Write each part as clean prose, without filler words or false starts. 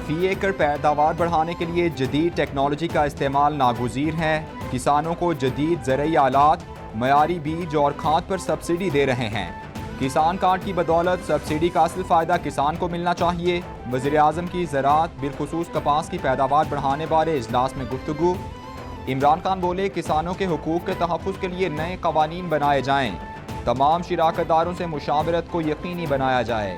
फी एकड़ पैदावार बढ़ाने के लिए जदीद टेक्नोलॉजी का इस्तेमाल नागुज़ीर है। किसानों को जदीद ज़रई आलात, मयारी बीज और खाद पर सब्सिडी दे रहे हैं। किसान कार्ड की बदौलत सब्सिडी का असल फ़ायदा किसान को मिलना चाहिए। वज़ीर आज़म की ज़राअत बिलखुसूस कपास की पैदावार बढ़ाने बारे इजलास में गुफ्तगू। इमरान खान बोले, किसानों के हुकूक के तहफ़्फ़ुज़ के लिए नए क़वानीन बनाए जाएँ। तमाम शिराकतदारों से मुशावरत को यकीनी बनाया जाए।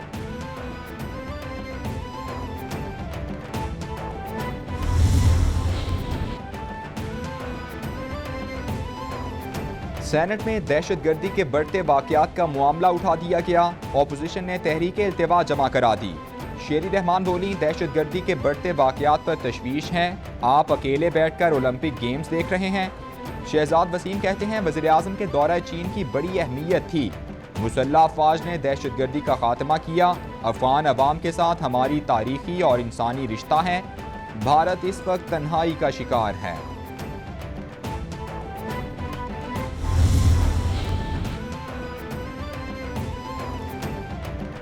सेनेट में दहशतगर्दी के बढ़ते वाक़यात का मामला उठा दिया गया। अपोजिशन ने तहरीक इल्तिवा जमा करा दी। शेरी रहमान बोली, दहशतगर्दी के बढ़ते वाक़यात पर तशवीश हैं। आप अकेले बैठकर ओलंपिक गेम्स देख रहे हैं। शहजाद वसीम कहते हैं, वज़ीर आज़म के दौरा चीन की बड़ी अहमियत थी। मुसल्लह अफ़वाज ने दहशतगर्दी का खात्मा किया। अफ़गान अवाम के साथ हमारी तारीखी और इंसानी रिश्ता है। भारत इस वक्त तन्हाई का शिकार है।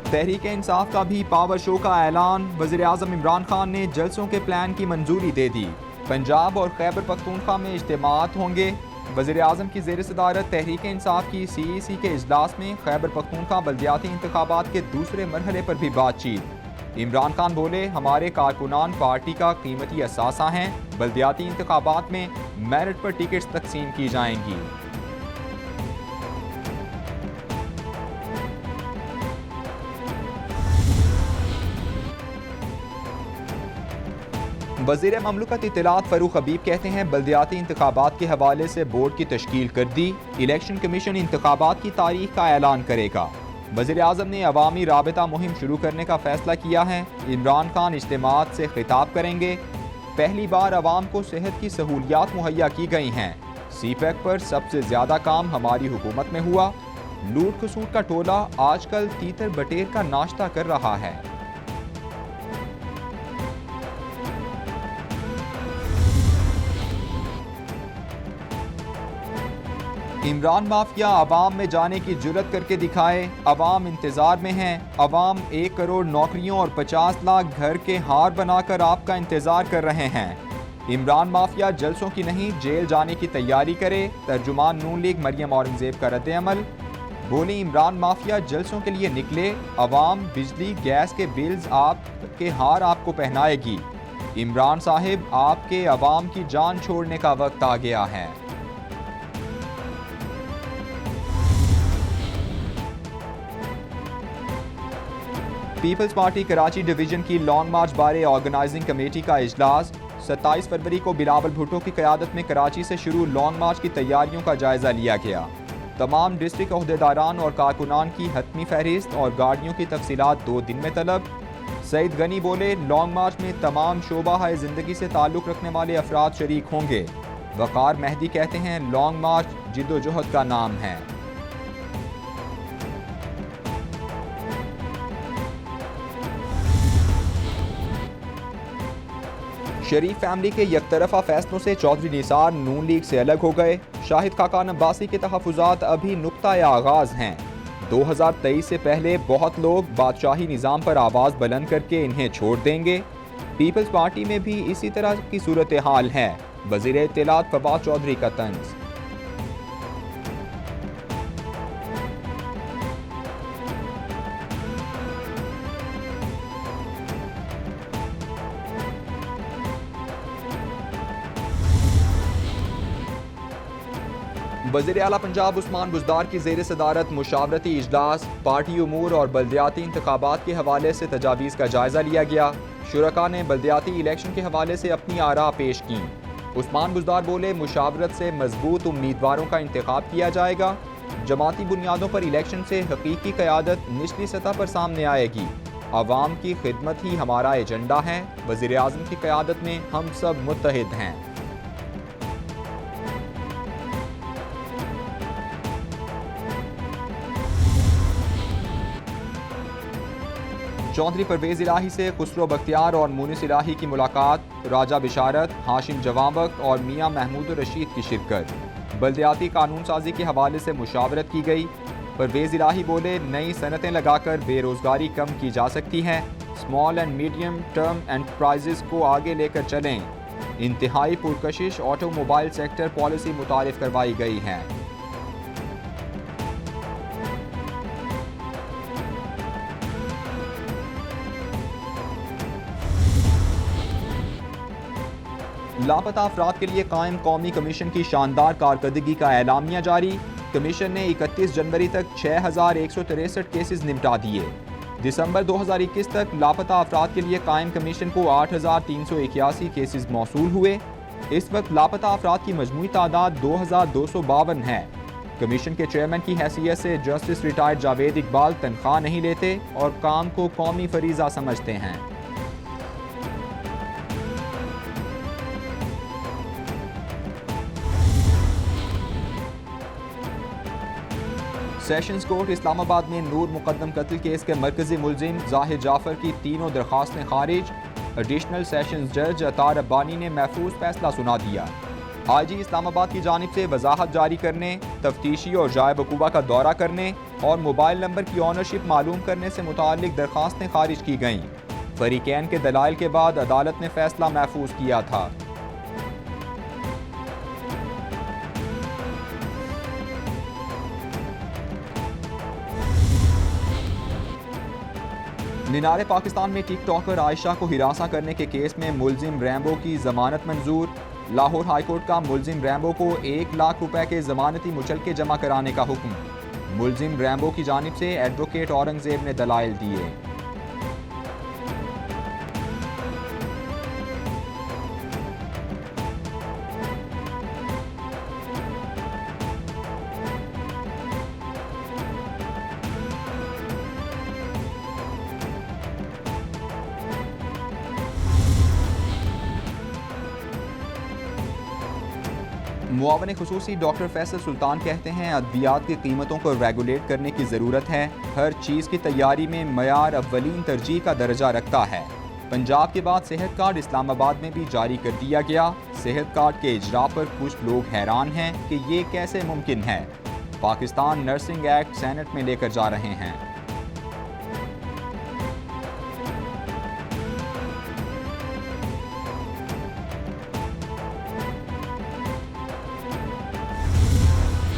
तहरीक इंसाफ का भी पावर शो का ऐलान। वज़ीर आज़म इमरान खान ने जलसों के प्लान की मंजूरी दे दी। पंजाब और खैबर पख्तूनख्वा में इज्तिमाअत होंगे। वज़ीर आज़म की ज़ेर सदारत तहरीक इंसाफ की CEC के इजलास में खैबर पख्तूनख्वा बल्दियाती इंतखाबात के दूसरे मरहले पर भी बातचीत। इमरान खान बोले, हमारे कारकुनान पार्टी का कीमती असासा हैं। बल्दियाती इंतखाबात में मेरिट पर टिकट्स तकसीम की जाएंगी। वज़ीर ममलकत इत्तलात फ़रूख हबीब कहते हैं, बल्दियाती इंतखाबात के हवाले से बोर्ड की तश्कील कर दी। इलेक्शन कमीशन इंतखाबात की तारीख का ऐलान करेगा। वज़ीर आज़म ने अवामी राबिता मुहिम शुरू करने का फैसला किया है। इमरान खान इज्तिमाअत से खिताब करेंगे। पहली बार अवाम को सेहत की सहूलियात मुहैया की गई हैं। CPEC पर सबसे ज़्यादा काम हमारी हुकूमत में हुआ। लूट खसूट का टोला आजकल तीतर बटेर का नाश्ता कर रहा है। इमरान माफिया अवाम में जाने की जुर्रत करके दिखाए। अवाम इंतजार में हैं। अवाम 1 करोड़ नौकरियों और 50 लाख घर के हार बनाकर आपका इंतजार कर रहे हैं। इमरान माफिया जलसों की नहीं, जेल जाने की तैयारी करे। तर्जुमान नून लीग मरियम औरंगजेब का रद्द-ए-अमल। बोली, इमरान माफिया जलसों के लिए निकले। अवाम बिजली गैस के बिल्स आपके हार आपको पहनाएगी। इमरान साहिब, आपके अवाम की जान छोड़ने का वक्त आ गया है। पीपल्स पार्टी कराची डिवीजन की लॉन्ग मार्च बारे ऑर्गेनाइजिंग कमेटी का इजलास। 27 फरवरी को बिलावल भुट्टो की क़यादत में कराची से शुरू लॉन्ग मार्च की तैयारियों का जायजा लिया गया। तमाम डिस्ट्रिक्ट ओहदेदारान और कारकुनान की हतमी फहरिस्त और गाड़ियों की तफसीलात 2 दिन में तलब। सईद गनी बोले, लॉन्ग मार्च में तमाम शोबा ज़िंदगी से ताल्लुक़ रखने वाले अफराद शरीक होंगे। वक़ार मेहदी कहते हैं, लॉन्ग मार्च जिद्दोजहद का नाम है। शरीफ फैमिली के यकतरफा फैसलों से चौधरी निसार नून लीग से अलग हो गए। शाहिद खाकान अब्बासी के तहफ़्फ़ुज़ात अभी नुक्ता-ए आगाज़ हैं। 2023 से पहले बहुत लोग बादशाही निज़ाम पर आवाज़ बुलंद करके इन्हें छोड़ देंगे। पीपल्स पार्टी में भी इसी तरह की सूरत हाल है। वज़ीर इत्तलात फवाद चौधरी का तंज़। वज़ीर आला पंजाब उस्मान बुज़दार की ज़ेर सदारत मुशावरती इजलास। पार्टी उमूर और बल्दियाती इंतखाबात के हवाले से तजावीज़ का जायज़ा लिया गया। शुरका ने बल्दियाती इलेक्शन के हवाले से अपनी आरा पेश की। उस्मान बुज़दार बोले, मुशावरत से मजबूत उम्मीदवारों का इंतखाब किया जाएगा। जमाती बुनियादों पर इलेक्शन से हकीकी क़यादत निचली सतह पर सामने आएगी। अवाम की खिदमत ही हमारा एजेंडा है। वज़ीर आज़म की क़यादत में हम सब मुत्तहिद हैं। चौधरी परवेज़ इलाही से खुसरो बख्तियार और मुनिस इलाही की मुलाकात। राजा बिशारत, हाशिम जवाबक और मियाँ महमूद रशीद की शिरकत। बल्दियाती कानून साजी के हवाले से मुशावरत की गई। परवेज़ इलाही बोले, नई सनतें लगाकर बेरोज़गारी कम की जा सकती है। Small and medium term enterprises को आगे लेकर चलें। इंतहाई पुरकशिश ऑटोमोबाइल सेक्टर पॉलिसी मुतारिफ करवाई गई है। लापता अफराद के लिए कायम कौमी कमीशन की शानदार कारकर्दगी का एलामिया जारी। कमीशन ने 31 जनवरी तक 6163 केसेस निपटा दिए। दिसंबर 2021 तक लापता अफराद के लिए कायम कमीशन को 8381 केसेस मौसूल हुए। इस वक्त लापता अफराद की मजमूई तादाद 2252 है। कमीशन के चेयरमैन की हैसियत से जस्टिस रिटायर्ड जावेद इकबाल तनख्वाह नहीं लेते और काम को कौमी फरीजा समझते हैं। सेशंस कोर्ट इस्लामाबाद में नूर मुकद्दम कत्ल केस के मरकजी मुलजिम जाहिर जाफर की तीनों दरख्वास्तें खारिज। एडिशनल सेशंस जज अतार अब्बानी ने महफूज फैसला सुना दिया। IG इस्लामाबाद की जानिब से वजाहत जारी करने, तफ्तीशी और जाए वकूबा का दौरा करने और मोबाइल नंबर की ऑनरशिप मालूम करने से मुताल्लिक दरख्वास्तें खारिज की गईं। फरीकैन के दलाइल के बाद अदालत ने फैसला महफूज किया था। मीनार पाकिस्तान में टिकटॉकर आयशा को हिरासा करने के केस में मुलजिम रैम्बो की जमानत मंजूर। लाहौर हाईकोर्ट का मुलजिम रैम्बो को 1 लाख रुपए के जमानती मुचलके जमा कराने का हुक्म। मुलजिम रैम्बो की जानिब से एडवोकेट औरंगजेब ने दलाइल दिए। मुआवन खुसूसी डॉक्टर फैसल सुल्तान कहते हैं अद्वियात की कीमतों को रेगुलेट करने की ज़रूरत है। हर चीज़ की तैयारी में मयार अव्वलीन तरजीह का दर्जा रखता है। पंजाब के बाद सेहत कार्ड इस्लामाबाद में भी जारी कर दिया गया। सेहत कार्ड के इजरा पर कुछ लोग हैरान हैं कि ये कैसे मुमकिन है। पाकिस्तान नर्सिंग एक्ट सेनेट में लेकर जा रहे हैं।